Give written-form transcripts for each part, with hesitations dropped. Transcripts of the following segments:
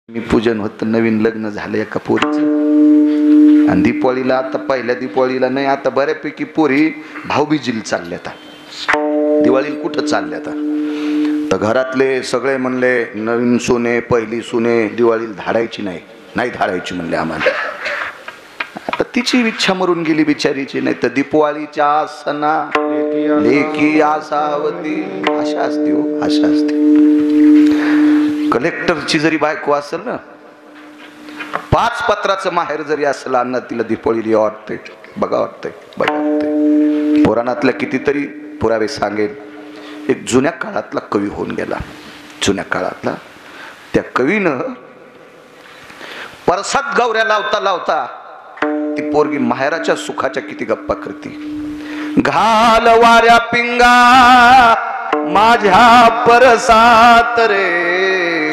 मी पूजन होतं, नवीन लग्न झालं एका पोरीचं. आणि दिवाळीला, आता पहिल्या दिवाळीला नाही, आता बऱ्यापैकी पोरी भाऊबीजीला चालल्यात. दिवाळीला कुठं चालल्यात? तर घरातले सगळे म्हणले नवीन सोने, पहिली सोने दिवाळीला धाडायची नाही धाडायची म्हणले आम्हाला. आता तिची इच्छा मरून गेली बिचारीची. नाही तर दिवाळीच्या सणा लेकी आसावती आशा असते हो, आशा असते. कलेक्टरची जरी बायको असेल ना, 5 पत्राचं माहेर जरी असेल, अण्णा तिला दिवाळीला वाटते, बघा वाटते. पुराणातल्या कितीतरी पुरावे सांगेल. एक जुन्या काळातला कवी होऊन गेला. जुन्या काळातला त्या कवीनं परसात गौऱ्या लावता लावता ती पोरगी माहेराच्या सुखाच्या किती गप्पा करती. घाल वाऱ्या पिंगा माझ्या परसात रे,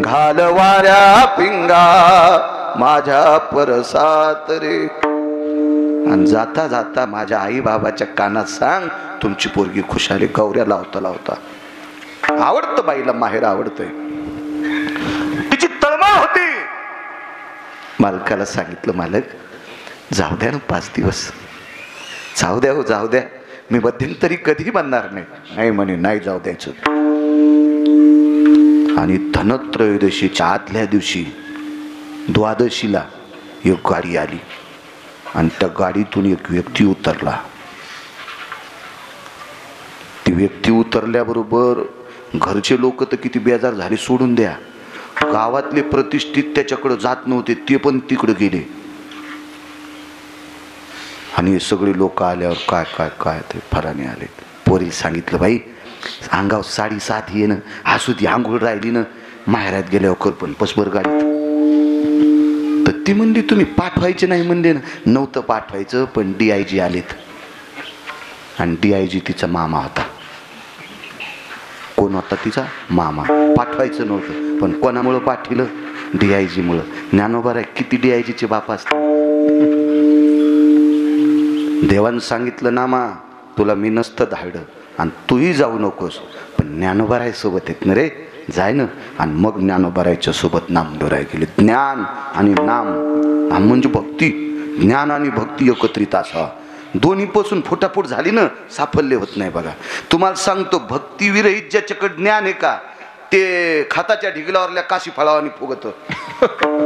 घाल वाऱ्या पिंगा माझ्या परसात रे. आणि जाता जाता माझ्या आई बाबाच्या कानात सांग, तुमची पोरगी खुशाली गौऱ्या लावता लावता. आवडतं बाईला माहेर, आवडतंय. तिची तळमळ होती. मालकाला सांगितलं, मालक जाऊ द्या ना 5 दिवस, जाऊ द्या हो, जाऊ द्या. मी मध्यंतरी कधी बनणार नाही म्हणे, नाही जाऊ द्यायचं. आणि धनत्रयोदशीच्या आदल्या दिवशी द्वादशीला एक गाडी आली आणि त्या गाडीतून एक व्यक्ती उतरला. ती व्यक्ती उतरल्याबरोबर घरचे लोक तर किती बेजार झाले, सोडून द्या. गावातले प्रतिष्ठित त्याच्याकडे जात नव्हते, ते पण तिकडे गेले. आणि सगळे लोक आल्यावर काय काय काय ते फराने आले. पोरी सांगितलं, बाई अंगावर साडी साधी आहे ना, असू ती आंघोळ राहिली ना, माहेरात गेल्यावर कर पण पसभर गाडीत. तर ती म्हणली, तुम्ही पाठवायचे नाही म्हणले ना. नव्हतं पाठवायचं, पण DIG आलेत. आणि DIG तिचा मामा होता. कोण होता? तिचा मामा. पाठवायचं नव्हतं, पण कोणामुळं पाठविलं? DIG मुळे. ज्ञानोबा आहे, किती DIGचे बाप असतात. देवानं सांगितलं, नामा तुला मी नसतं धाडलं आणि तूही जाऊ नकोस, पण ज्ञानोबाराय सोबत येत ना रे, जाय ना. आणि मग ज्ञानोबारायच्या सोबत नामदेवराय गेले. ज्ञान आणि नाम म्हणजे भक्ती. ज्ञान आणि भक्ती एकत्रित असा, दोन्हीपासून फुटाफूट झाली ना, साफल्य होत नाही. बघा तुम्हाला सांगतो, भक्ती विरहित ज्याच्याकडे ज्ञान आहे का, ते खाताच्या ढिगलावरल्या काशी फळावानी फुगत.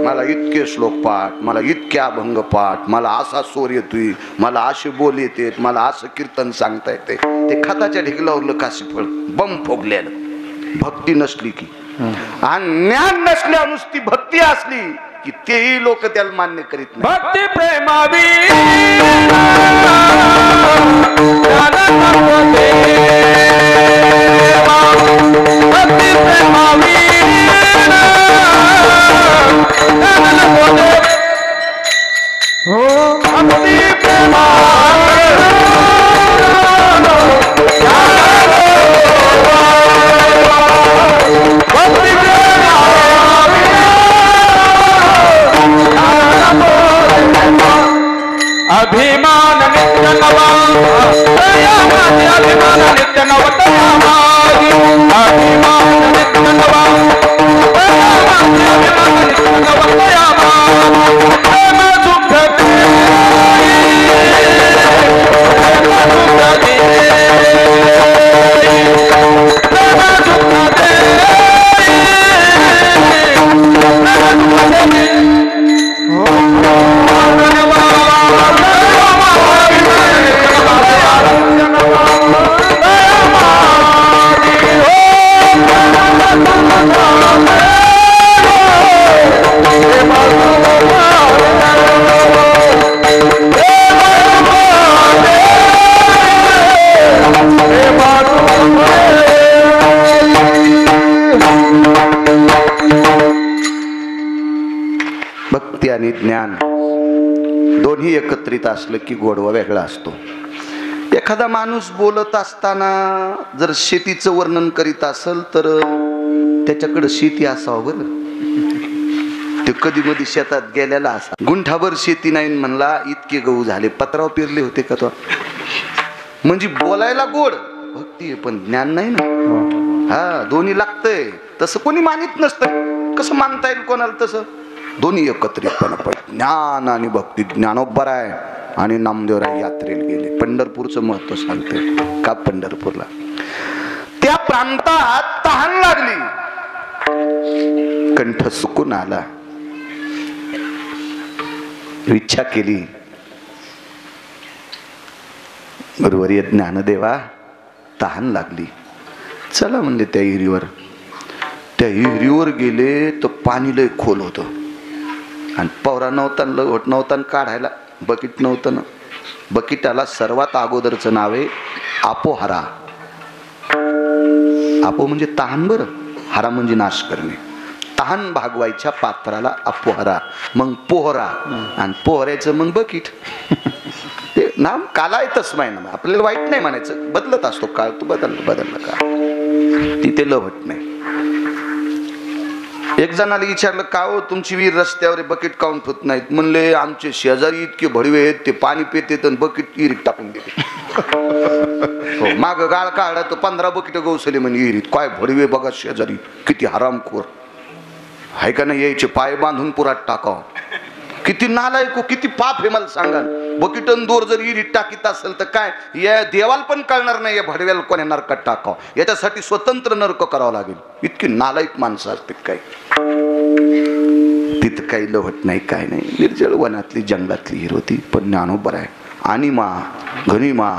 मला इतके श्लोक पाठ, मला इतके अभंग पाठ, मला असा स्वर येतोय, मला असे बोल येते, मला असं कीर्तन सांगता येते. ते खाताच्या ढिगलावरलं काशी फळ बम फुगलेलं. भक्ती नसली की, आणि ज्ञान नसल्या नुसती भक्ती असली की तेही लोक त्याला मान्य करीत नाही. भक्ती प्रेमावी भक्ती प्रेमावी हो, भक्ती प्रेमावी अभिमान नित्य नवा, अभिमान नित्य नवतमा, अभिमान नित्य नवा, अभिमान नित्य नवतमा. प्रेम सुख भक्ती आणि ज्ञान दोन्ही एकत्रित असलं की गोडवा वेगळा असतो. एखादा माणूस बोलत असताना जर शेतीचं वर्णन करीत असेल तर त्याच्याकडे शेती असावं बरं. ते कधी मधी शेतात गेलेला असा, गुंठाभर शेती नाही म्हणला, इतके गहू झाले, पत्राव पेरले होते का तो. म्हणजे बोलायला गोड भक्ती आहे, पण ज्ञान नाही ना. हा, दोन्ही लागतंय. तसं कोणी मानित नसतं. कसं मानता येईल कोणाला तसं? दोन्ही एकत्रितपणे पाहिजे. ज्ञान आणि भक्ती. ज्ञानोबराय आणि नामदेवराय यात्रेला गेले. पंढरपूरचं महत्व सांगते का? पंढरपूरला त्या प्रांतात तहान लागली, कंठ सुकून आला, इच्छा केली, बरोबर ये ज्ञानदेवा तहान लागली, चला म्हणजे त्या विहिरीवर. त्या विहिरीवर गेले तर पाणी लय खोल होतं आणि पवरा नव्हता, लवट नव्हता, काढायला बकेट नव्हतं ना. बकेटाला सर्वात अगोदरचं नाव आहे आपोहरा. आपो म्हणजे तहान, बरं, हरा म्हणजे नाश करणे. तहान भागवायच्या पात्राला अपोहरा, मग पोहरा, आणि पोहऱ्याचं मग बकीट. ते नाम काला आहे तसं आहे ना, आपल्याला वाईट नाही म्हणायचं, बदलत असतो काळ, तू बदललं का, तिथे लवट नाही. एक जणाला विचारलं, का हो तुमची विहीर रस्त्यावर बकेट काउंट होत नाहीत? म्हणले आमचे शेजारी इतके भडवे आहेत, ते पाणी पिते तर बकेट विहिरीत टाकून देते. हो, माग गाळ काढला तर 15 बकेट गवसले म्हणजे विहिरीत. काय भडवे बघा शेजारी, किती हरामखोर आहे का नाही, यायचे पाय बांधून पुरात टाकाव. किती नालायक, किती पाप हे मला सांगा. बकेटन दोर जर विहिरीत टाकीत असेल तर काय या देवाला पण कळणार नाही या भडव्याला कोण्या नरकात टाकाव. याच्यासाठी स्वतंत्र नरक करावं लागेल. इतकी नालायक माणसं असतात काय. तिथं काही लवट नाही, काय नाही, निर्जळ वनातली जंगलातली हिर होती. पण ज्ञानोबर आहे. अनिमा, घनिमा,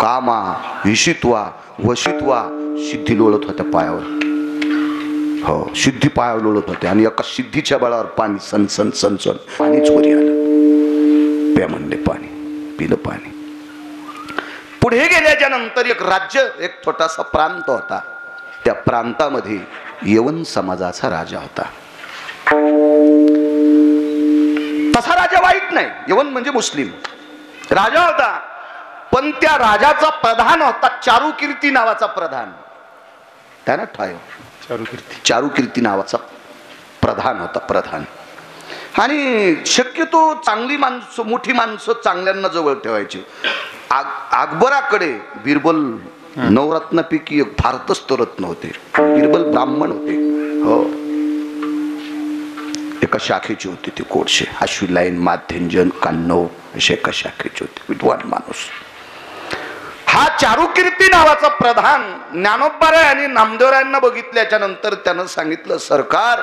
कामा, विषित्वा, वशित्वा सिद्धी लोळत होत्या पायावर. हो, सिद्धी पायावर लोळत होते आणि एका सिद्धीच्या बळावर पाणी सनसन सनसन पाणीच वरी आलं. प्या म्हणले पाणी, पिलं पाणी. पुढे गेल्याच्या नंतर एक राज्य, एक छोटासा प्रांत होता. त्या प्रांतामध्ये यवन समाजाचा राजा होता. तसा राजा वाईट नाही, यवन म्हणजे मुस्लिम राजा होता. पण त्या राजाचा प्रधान होता चारुकीर्ती नावाचा प्रधान. त्यानं ठायो चारुकीर्ती नावाचा प्रधान होता, प्रधान. आणि शक्यतो चांगली माणसं, मोठी माणसं चांगल्यांना जवळ ठेवायची. अकबराकडे बिरबल नवरत्नापैकी एक भारतस्थ रत्न होते. बिरबल ब्राह्मण होते. हो, एका शाखेची होती ती कोडशे. अश्विलायन, माध्यंजन, कान्नव असे एका शाखेची होती. विद्वान माणूस. हा चारुकीर्ती नावाचा प्रधान ज्ञानोबराय आणि नामदेवरायांना बघितल्याच्या नंतर त्यानं सांगितलं, सरकार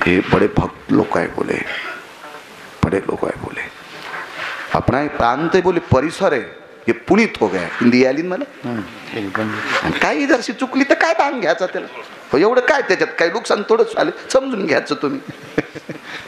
हे बड़े भक्त लोक आहे बोले, बड़े लोग आहे बोले, अपना प्रांत है बोले, परिसर है, ये पुनीत हो गया. हिंदी आली मला. काही जरशी चुकली तर काय ताण घ्यायचा त्याला. हो, एवढं काय त्याच्यात, काही नुकसान थोडंच आलं, समजून घ्यायचं तुम्ही.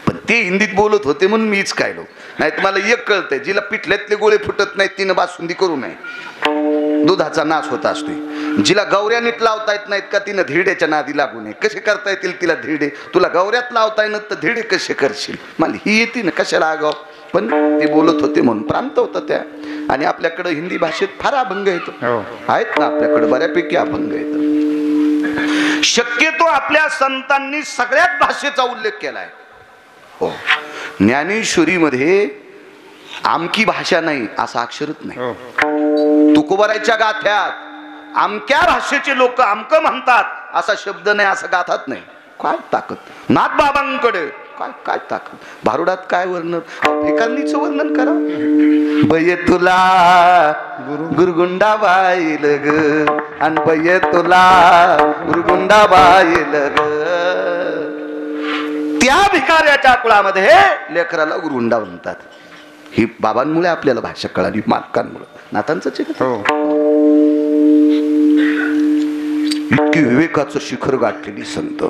पण ते हिंदीत बोलत होते म्हणून मीच काय लो. नाही तर मला एक कळतंय, जिला पिठल्यातले गोळे फुटत नाहीत तिनं बासुंदी करू नये. दुधाचा नाश होत असतो. जिला गौऱ्या नीट लावता येत नाहीत का तिनं धिरड्याच्या नादी लागू नये. कसे करता येतील तिला धिरडे? तुला गौऱ्यात लावता येणार तर धिरडे कसे करशील? मला ही येते ना, कशाला आगाव. पण ते बोलत होते म्हणून प्रांत होता त्या. आणि आपल्याकडे हिंदी भाषेत फार अभंग येतो, आहेत ना आपल्याकडे बऱ्यापैकी अभंग येतो. शक्यतो आपल्या संतांनी सगळ्याच भाषेचा उल्लेख केलाय. हो, ज्ञानेश्वरीमध्ये आमकी भाषा नाही असं अक्षरच नाही. तुकोबारायच्या गाथ्यात अमक्या भाषेचे लोक आमक म्हणतात असा शब्द नाही, असं गाथात नाही. काय ताकद नाथबाबांकडे, काय काय ताकद. भारुडात काय वर्णन, भिकारणीचं वर्णन करा. बये तुला गुरगुंडा बाईल ग, आणि बये तुला गुरगुंडा बाईल ग. त्या भिकाऱ्याच्या कुळामध्ये लेकराला गुरुंडा म्हणतात. ही बाबांमुळे आपल्याला भाषा कळाली, मालकांमुळे. नाथांचं इतकी विवेकाचं शिखर गाठलेली संत.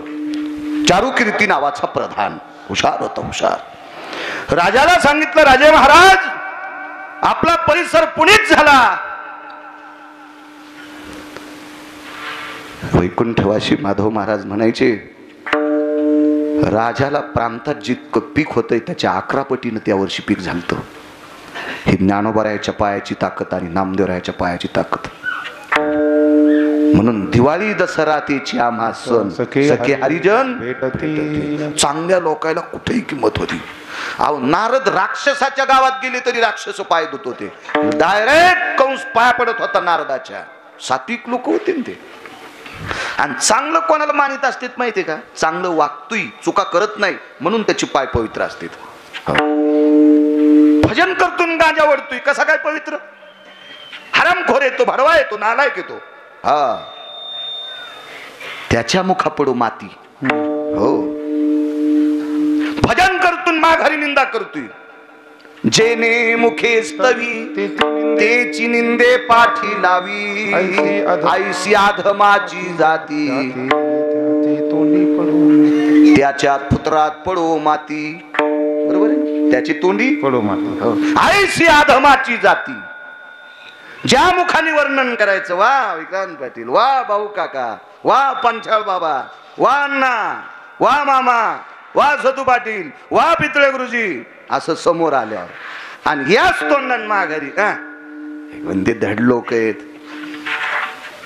चारुकीर्ती नावाचा प्रधान हुशार होता, हुशार. राजाला सांगितलं, राजे महाराज आपला परिसर पुनीत झाला. वैकुंठवासी माधव महाराज म्हणायचे, राजाला प्रांतात जितकं पीक होतंय त्याच्या 11 पटीनं त्या वर्षी पीक झालतं. ही ज्ञानोबरायाच्या पायाची ताकद आणि नामदेवरायाच्या पायाची ताकद. म्हणून दिवाळी दसरा तेची आम्हा सण, सखे हरिजन भेटती. चांगल्या लोकायला कुठेही किंमत होती. अहो, नारद राक्षसाच्या गावात गेले तरी राक्षस पाय धुत होते. डायरेक्ट कंस पाया पडत होता नारदाच्या. सात्विक लोक होते ते. आणि चांगलं कोणाला मानित असते माहितीये का? चांगलं वागतोय, चुका करत नाही म्हणून त्याची पाय पवित्र असते. भजन करतून गांजा वडतोय, कसा काय पवित्र? हरामखोर येतो, भडवा येतो, नालायक येतो, हा त्याच्या मुखा पडो माती. हो, भजन करतून माघारी निंदा करतोय. जेने मुखे स्तवी तेची निंदे पाठी लावी, ऐसी अधमाची जाती त्याच्या पुत्रात पडो माती. बरोबर आहे, त्याची तोंडी पडो माती. ऐसी अधमाची जाती. ज्या मुखाने वर्णन करायचं, वा विक्रांत पाटील, वा भाऊ काका, वा पंचाळ बाबा, वा अण्णा, वा मामा, वा सतू पाटील, वा पितळे गुरुजी, असं समोर आल्यावर आणि याच तोंडान माघारी म्हणजे धड लोक आहेत.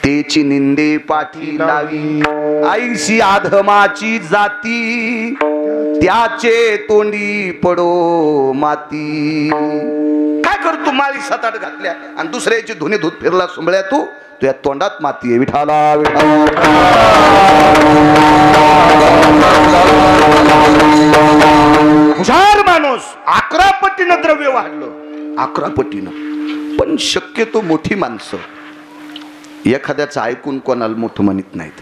तेची निंदे पाठी लावी, ऐशी आधमाची जाती त्याचे तोंडी पडो माती. काय करतो? माळी 7-8 घातल्या आणि दुसऱ्याची धुणे धुत फिरला सुंबळ्या, तू तुझ्या तोंडात माती आहे. विठाला हुशार माणूस 11 पटीनं द्रव्य वाढलं, 11 पटीनं. पण शक्यतो मोठी माणसं एखाद्याचं ऐकून कोणाला मोठं म्हणत नाहीत.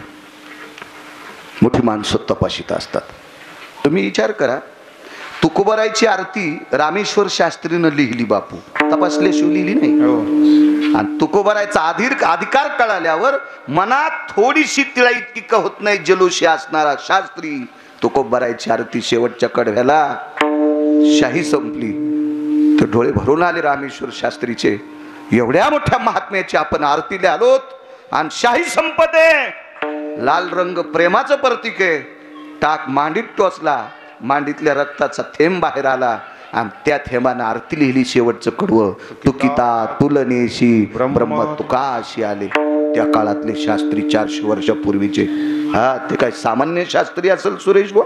मोठी माणसं तपाशित असतात. तुम्ही विचार करा, तुकोबारायची आरती रामेश्वर शास्त्रीनं लिहिली, बापू तपासल्याशिवाय लिहिली नाही. आणि तुकोबारायचा अधिकार कळाल्यावर मनात थोडीशी तिळा इतकी होत नाही जलोशी असणारा शास्त्री तुकोबारायची आरती शेवटच्या कडव्याला शाही संपली तर डोळे भरून आले रामेश्वर शास्त्रीचे. एवढ्या मोठ्या महात्म्याची आपण आरतीला आलोत आणि शाही संपते. लाल रंग प्रेमाचं प्रतीक आहे. टाक मांडीत टोचला, मांडीतल्या रक्ताचा थेंब बाहेर आला आणि त्या थेंबानं आरती लिहिली. शेवटचं कडवं, तुकिता तुलनेशी ब्रह्म तुकाशी आले. त्या काळातले शास्त्री 400 वर्षापूर्वीचे. हा, ते काय सामान्य शास्त्री असेल सुरेश भाऊ?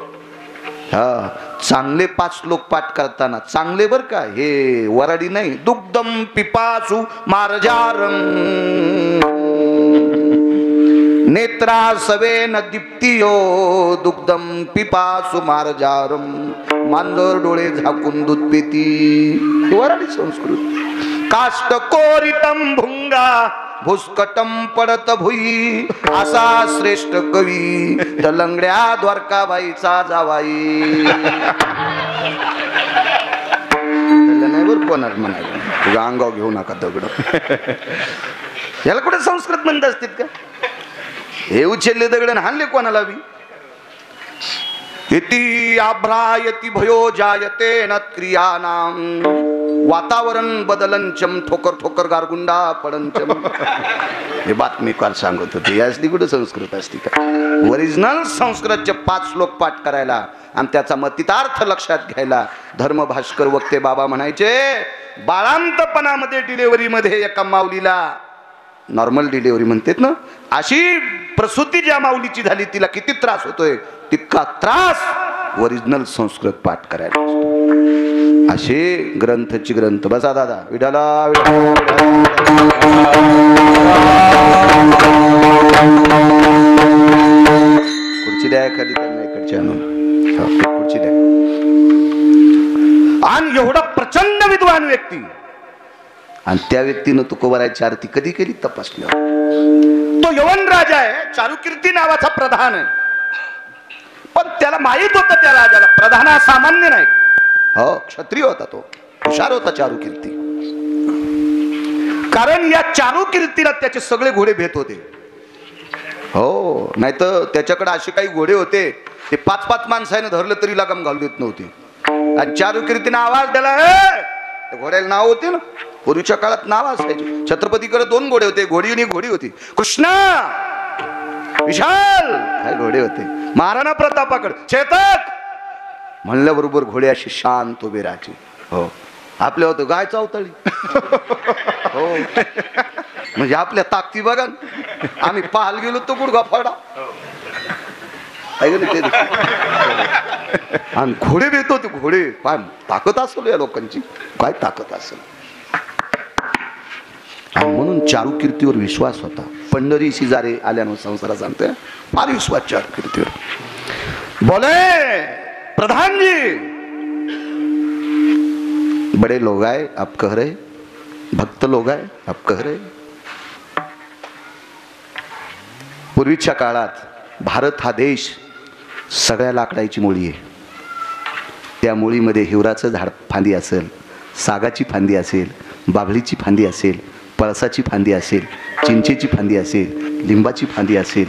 हा, चांगले 5 श्लोक पाठ करताना चांगले बर का, हे वराडी नाही. दुग्धम पिपासु मार्जारं नेत्रा सवेन दीप्तियो दुग्धम पिपासु मार्जारं. मांजर डोळे झाकून दूध पिती, वराडी संस्कृत. काष्ट कोरितम भुंगा भुस्कटम पडत भुई, असा श्रेष्ठ कवी तलंगड्या द्वारकाबाईचा जावाई. नाही बर कोणाला म्हणायला, तुझा अंगाव घेऊ नका दगड. याला कुठे संस्कृत म्हणत असतील का? हे उचलले दगड हाणले कोणाला बी. इति आभ्रायति भयो जायते न क्रियानाम, वातावरण बदलंचम ठोकर ठोकर गारगुंडा पडंचम. हे बातमीकार सांगत होते. यासली कुठे संस्कृत असते का? ओरिजिनल संस्कृतचे 5 श्लोक पाठ करायला आणि त्याचा मतितार्थ लक्षात घ्यायला धर्म भास्कर वक्ते बाबा म्हणायचे, बाळांतपणामध्ये डिलिव्हरीमध्ये एका माऊलीला, नॉर्मल डिलिव्हरी म्हणतात ना, अशी प्रसूती ज्या माऊलीची झाली तिला किती त्रास होतोय तितका त्रास ओरिजिनल संस्कृत पाठ करायला असतो. असे ग्रंथची ग्रंथ. बसा दादा, विडाला खुर्ची द्या एखादी त्यांना इकडची आणून, खुर्ची द्या. आणि एवढा प्रचंड विद्वान व्यक्ती आणि त्या व्यक्तीनं तुकोबारायची आरती कधी केली तपासल्या. तो यवन राजा आहे, चारुकीर्ती नावाचा प्रधान आहे. पण त्याला माहित होतं त्या राजाला प्रधान हा सामान्य नाही. हो, क्षत्रिय होता तो, हुशार होता चारुकीर्ती. कारण या चारुकीर्तीला त्याचे सगळे घोडे भेट होते. हो, नाही तर त्याच्याकडे असे काही घोडे होते ते 5-5 माणसाने धरलं तरी लगाम घालू देत नव्हते. आणि चारुकीर्तीने आवाज दिला, घोड्याला नाव होते ना, पूर्वीच्या काळात नाव असायचे. छत्रपतीकडे 2 घोडे होते, घोडी आणि घोडी होती. कृष्णा, विशाल, काय घोडे होते. महाराणा प्रतापाकडे चेतक म्हणल्याबरोबर घोडे अशी शांत उभे राहायचे. हो, आपल्या होतं गाय चावताळी. हो, म्हणजे आपल्या ताकदी बघा. आम्ही पाहायला गेलो तो गुडघा फाडा. आणि घोडे भेटतो ते घोडे. काय ताकद असेल या लोकांची, काय ताकद असेल. आणि म्हणून चारुकीर्तीवर विश्वास होता. पण पंढरीशी जारे आल्यानं संसारा सांगतोय फार विश्वास चारू कीर्तीवर. बोले प्रधान जी, बड़े लोग आए आप कह रहे, भक्त लोग आए आप कह रहे. पूर्वीच्या काळात भारत हा देश सगळ्या लाकडाची मुळी आहे. त्या मुळीमध्ये हिवराचं झाड फांदी असेल, सागाची फांदी असेल, बाभळीची फांदी असेल, पळसाची फांदी असेल, चिंचेची फांदी असेल, लिंबाची फांदी असेल,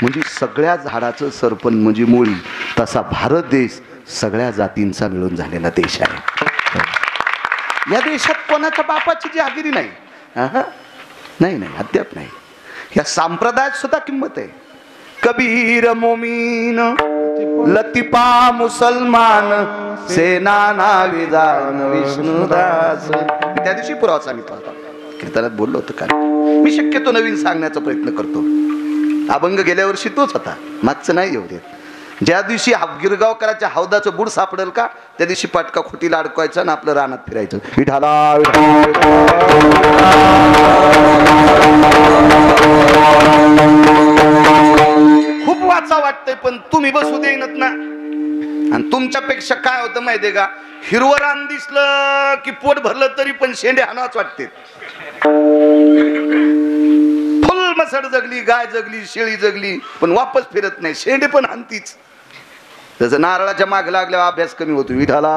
म्हणजे सगळ्या झाडाचं सरपण म्हणजे मुळी. तसा भारत देश सगळ्या जातींचा मिळून झालेला देश आहे. या देशात कोणाच्या बापाची जहागिरी नाही. नाही नाही, अद्याप नाही. या संप्रदायात सुद्धा किंमत आहे. कबीर मोमीन लतिफा मुसलमान सेना नाविदान विष्णुदास. त्या दिवशी पुरावा सांगितला होता, कीर्तनात बोललो होतं. काय मी शक्यतो नवीन सांगण्याचा प्रयत्न करतो. अभंग गेल्या वर्षी तोच होता, मागचं नाही येऊ देत. ज्या दिवशी गिरगावकराच्या हौदाचं बुड सापडेल का त्या दिवशी पाटका खोटीला अडकवायचं आणि आपलं रानात फिरायचं. विठाला खूप वाचा वाटतंय पण तुम्ही बसू देईनत ना. आणि तुमच्यापेक्षा काय होतं माहितीये का, हिरवं रान दिसलं की पोट भरलं तरी पण शेंडे हाणाच वाटते. फुल मसड जगली, गाय जगली, शेळी जगली, पण वापस फिरत नाही, शेंडे पण हाणतीच. तसं नारळाच्या माग लागल्यावर अभ्यास कमी होतो. विठाला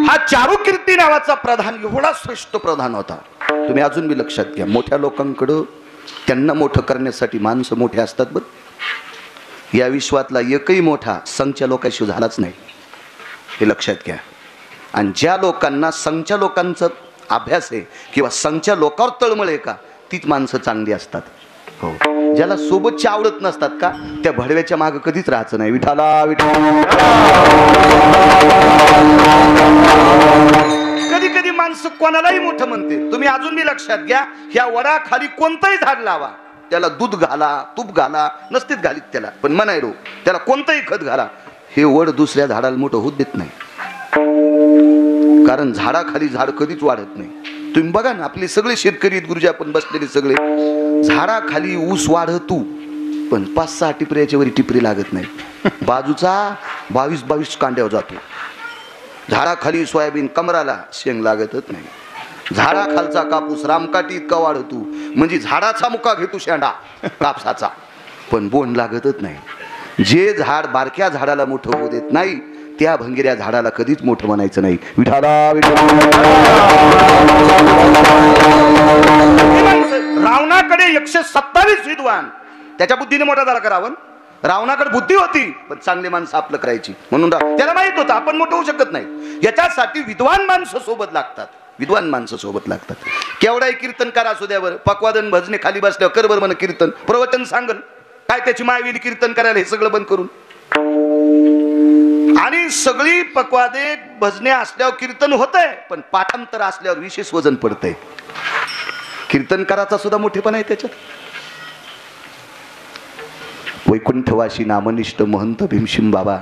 हा चारुकीर्ती नावाचा प्रधान एवढा श्रेष्ठ प्रधान होता. तुम्ही अजून बी लक्षात घ्या, मोठ्या लोकांकडं त्यांना मोठं करण्यासाठी माणसं मोठे असतात. बघ, या विश्वातला एकही मोठा संघच्या लोकांशी झालाच नाही, हे लक्षात घ्या. आणि ज्या लोकांना संघच्या लोकांचा अभ्यास आहे किंवा संघच्या लोकांवर तळमळ आहे का, तीच माणसं चांगली असतात. हो, ज्याला सोबतचे आवडत नसतात का, त्या भडव्याच्या मागे कधीच राहायचं नाही. विठाला कधी कधी माणसं कोणालाही मोठं म्हणते. तुम्ही अजून बी लक्षात घ्या, ह्या वडाखाली कोणतंही झाड लावा, त्याला दूध घाला, तूप घाला, नसतीच घालीत त्याला, पण म्हणायलो त्याला कोणतंही खत घाला, हे वड दुसऱ्या झाडाला मोठं होत देत नाही. कारण झाडाखाली झाड कधीच वाढत नाही. तुम्ही बघा ना, आपले सगळे शेतकरी गुरुजी आपण बसलेले सगळे, झाडाखाली ऊस वाढतो पण 5-6 टिपऱ्याच्या वरी टिपरी लागत नाही. बाजूचा 22 कांड्यावर जातो. झाडाखाली सोयाबीन कमराला शेंग लागतच नाही. झाडाखालचा कापूस रामकाठी इतका वाढतो, म्हणजे झाडाचा मुका घेतो शेंडा कापसाचा, पण बोंड लागतच नाही. जे झाड बारक्या झाडाला मोठं होऊ देत नाही, त्या भंगिऱ्या झाडाला कधीच मोठं म्हणायचं नाही. विठाला रावणाकडे 127 विद्वान, त्याच्या बुद्धीने मोठा झाला का रावण. रावणाकडे बुद्धी होती पण चांगली माणसं आपलं करायची, म्हणून त्याला माहित होतं आपण मोठं होऊ शकत नाही. याच्यासाठी विद्वान माणसं सोबत लागतात. विद्वान माणसं सोबत लागतात. केवढाही कीर्तनकार असू द्यावर, पकवादन भजने खाली बसल्यावर कर बरं म्हण कीर्तन, प्रवचन सांगल काय त्याची मायविली कीर्तन करायला, हे सगळं बंद करून. आणि सगळी पकवादे भजने असल्यावर कीर्तन होतंय, पण पाठांतर असल्यावर विशेष वजन पडतंय. कीर्तनकाराचा सुद्धा मोठेपणा आहे त्याच्यात. वैकुंठवासी नामनिष्ठ महंत भीमसिंग बाबा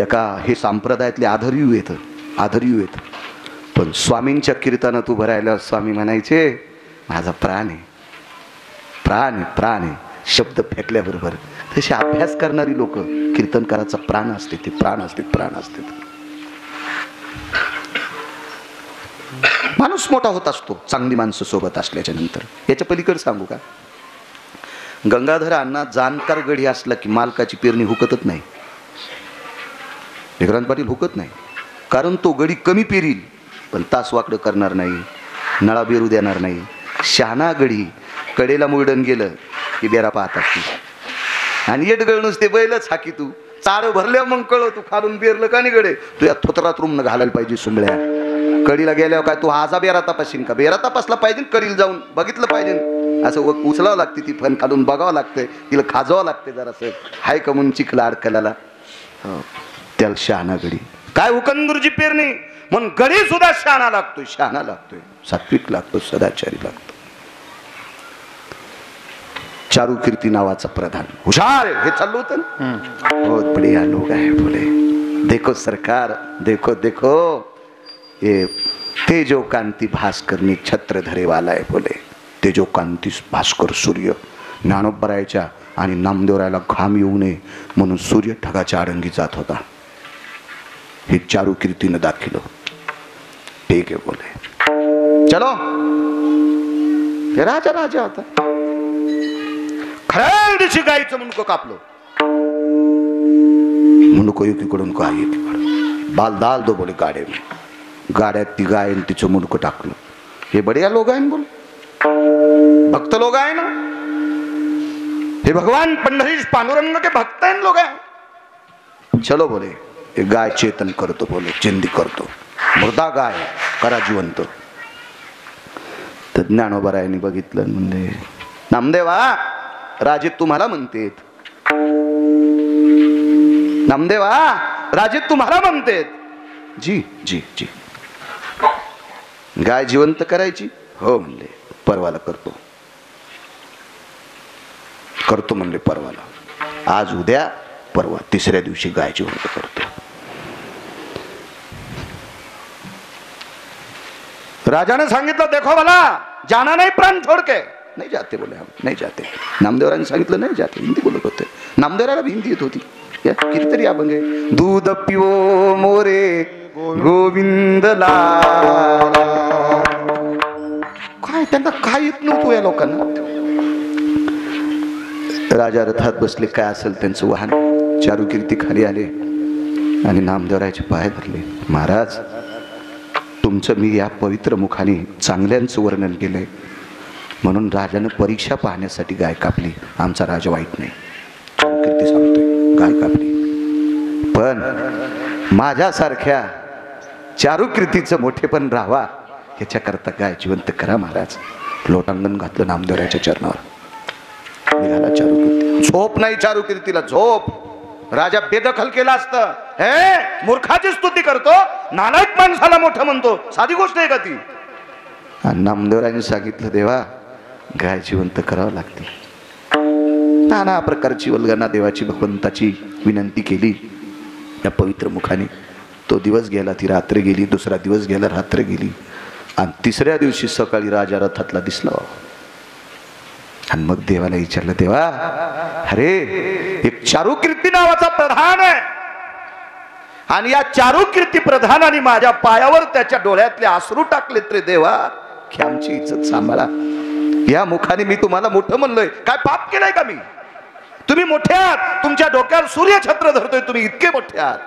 एका हे संप्रदायातले आधर्यू येत, पण स्वामींच्या कीर्तनात उभं राहिल्यावर स्वामी म्हणायचे माझा प्राण आहे, प्राण आहे, प्राण आहे. शब्द फेकल्याबरोबर तसे अभ्यास करणारी लोक कीर्तनकाराचा प्राण असते, ते प्राण असते, प्राण असते. माणूस मोठा होत असतो चांगली माणसं सोबत असल्याच्या नंतर. याच्या पलीकडे सांगू का, गंगाधर अण्णा जाणकार गडी असला की मालकाची पेरणी हुकतच नाही. विक्रांत पाटील हुकत नाही, कारण तो गडी कमी पेरील पण तास वाकडं करणार नाही, नळा बेरू देणार नाही. शहाणा गडी कडेला मुरडण गेलं की बेरा पाहत असते. आणि येटगळ नुसते बैलच हाकी, तू चार भरल्या मग कळ तू खालून बेरलं का नाही गडे, तू या थोतरात रूम घालायला पाहिजे. सुंबळ्या कडीला गेल्यावर काय तू हाजा बेरा तपासीन का, बेरा तपासला पाहिजे, कडीला जाऊन बघितलं पाहिजे. असं उचलावं लागते ती फन, खालून बघावं लागतंय, तिला खाजवावं लागते जरासं, हाय का म्हणून चिखला अडकलाला. त्याला शहाणा गडी काय हुकंदुरची पेरणी म्हणून गडी सुद्धा शहाणा लागतोय, शहाणा लागतोय, सात्विक लागतो, सदाचारी लागतो. चारुकीर्ती नावाचा प्रधान हुशार आहे, हे चाललं होतं ना. बहुत बढिया लोक आहे बोले, देखो सरकार, देखो देखो, ये तेजो कांती भास्करनी छत्र धरे वाला आहे बोले. तेजो कांती भास्कर सूर्य ज्ञानोबरायच्या आणि नामदेवरायला घाम येऊ नये म्हणून सूर्य ढगाच्या आडंगी जात होता. हे चारू कीर्तीनं दाखिलो. ठीक आहे बोले, चलो. हे राजा राजा होता. खऱ्या दिवशी गायचं मुंडको कापलो. मुंडको एकीकडून काय एकीकडून बाल दाल दो बोले गाड्या में. गाड्यात ती गाय तिचं मुंडको टाकलं. हे बढिया लोग आहे बोल, भक्त लोग आहे ना. हे भगवान पंढरीश पांडुरंग के भक्त हैं लोग हैं. चलो बोले, हे गाय चेतन करतो बोले, चिंदी करतो. मुर्दा गाय करा जिवंत. तर ज्ञानोबरायांनी बघितलं म्हणजे, नामदेवा राजे तुम्हाला म्हणतेत. नामदेवा राजे तुम्हाला म्हणतेत. जी जी जी. गाय जिवंत करायची? हो म्हणले, परवाला करतो. करतो म्हणले परवाला. आज उद्या परवा तिसऱ्या दिवशी गाय जिवंत करतो. राजाने सांगितलं, देखो भला जाना नहीं प्राण छोड़ के. नहीं जाते बोले, हम नहीं जाते. नामदेवरांनी सांगितलं नाही जाते. हिंदी बोलत होते. नामदेवराला भी हिंदी येत होती. कितीतरी अभंग आहे. दूध पिओ मोरे गोविंदला. काय त्यांना काय येत नव्हतं या लोकांना. राजा रथात बसले, काय असेल त्यांचं वाहन. चारू कीर्ती खाली आले आणि नामदेवरायचे पाय धरले. महाराज तुमचं मी या पवित्र मुखाने चांगल्यांचं वर्णन केलंय म्हणून राजानं परीक्षा पाहण्यासाठी गाय कापली. आमचा राजा वाईट नाही. चारू कीर्ती सांगतोय, गाय कापली. पण माझ्यासारख्या चारू कीर्तीचं मोठेपण राहावा याच्याकरता गाय जिवंत करा महाराज. लोटांगण घातलं नामदेवरायच्या चरणावर. निघाला चारू कीर्ती. झोप नाही चारू कीर्तीला, झोप. राजा बेदखल केला असतं. हे मूर्खाची स्तुती करतो, नालायक माणसाला मोठं म्हणतो, साधी गोष्ट आहे का ती. आणि नामदेवरायांनी सांगितलं, देवा गाय जिवंत करावं लागते. नाना प्रकारची वल्गना देवाची भगवंताची विनंती केली या पवित्र मुखाने. तो दिवस गेला, ती रात्र गेली. दुसरा दिवस गेला, रात्र गेली. आणि तिसऱ्या दिवशी सकाळी राजा रथातला दिसला. आणि मग देवाला विचारलं, देवा अरे एक चारू कीर्ती नावाचा प्रधान आहे आणि या चारू कीर्ती प्रधानाने माझ्या पायावर त्याच्या डोळ्यातले अश्रू टाकलेत रे देवा, की आमची इज्जत सांभाळा. या मुखाने मी तुम्हाला मोठं म्हणलोय, काय पाप केलंय का मी? तुम्ही मोठे आहात, तुमच्या डोक्यावर सूर्य छत्र धरतोय, तुम्ही इतके मोठे आहात.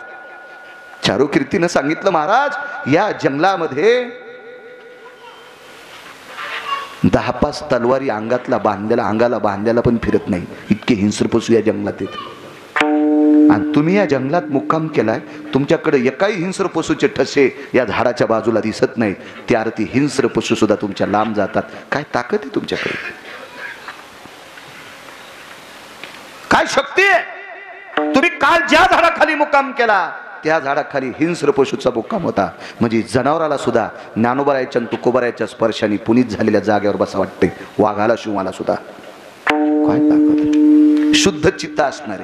चारू कीर्तीनं सांगितलं, महाराज या जंगलामध्ये 10-5 तलवारी अंगाला बांधलेला पण फिरत नाही. इतके हिंस्र पशु या जंगलात आहेत. आणि तुम्ही या जंगलात मुक्काम केलाय. तुमच्याकडे एकाही हिंस्र पशुचे ठसे या झाडाच्या बाजूला दिसत नाहीत. त्या अर्थी हिंस्र पशु सुद्धा तुमच्या लांब जातात. काय ताकद आहे तुमच्याकडे, काय शक्ती आहे. तुम्ही काल ज्या झाडाखाली मुक्काम केला त्या झाडाखाली हिंस्र पशुचा मुक्काम होता. म्हणजे जनावराला सुद्धा ज्ञानोबरायच्या तुकोबरायच्या स्पर्शाने पुनीत झालेल्या जागेवर बसा वाटते. वाघाला शिवाला सुद्धा. काय ताकद. शुद्ध चित्त असणारे.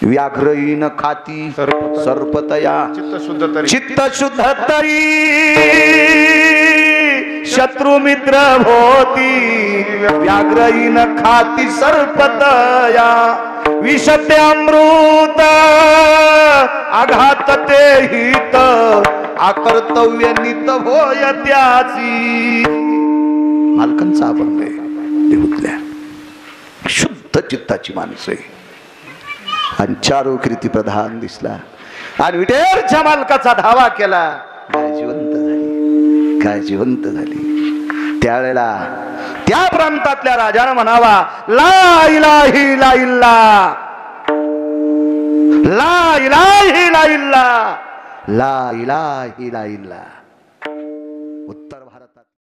व्याघ्रहीन खाती सर्पतया चित्त शुद्ध तरी शत्रु मित्र होती. व्याघ्रहीन खाती सर्पतया विषते अमृत आघात ते हित अकर्तव्य नित होय त्याची. मालकांचा अभंग आहे. देऊतल्या शुद्ध चित्ताची माणसं आहे. आणि चारू कीर्ती प्रधान दिसला आणि विटेरच्या मालकाचा धावा केला. गाय जिवंत झाली, गाय जिवंत झाली. त्यावेळेला त्या प्रांतातल्या राजानं म्हणावा, ला इलाही ला इल्ला, ला इलाही ला इल्ला, ला इलाही ला इल्ला.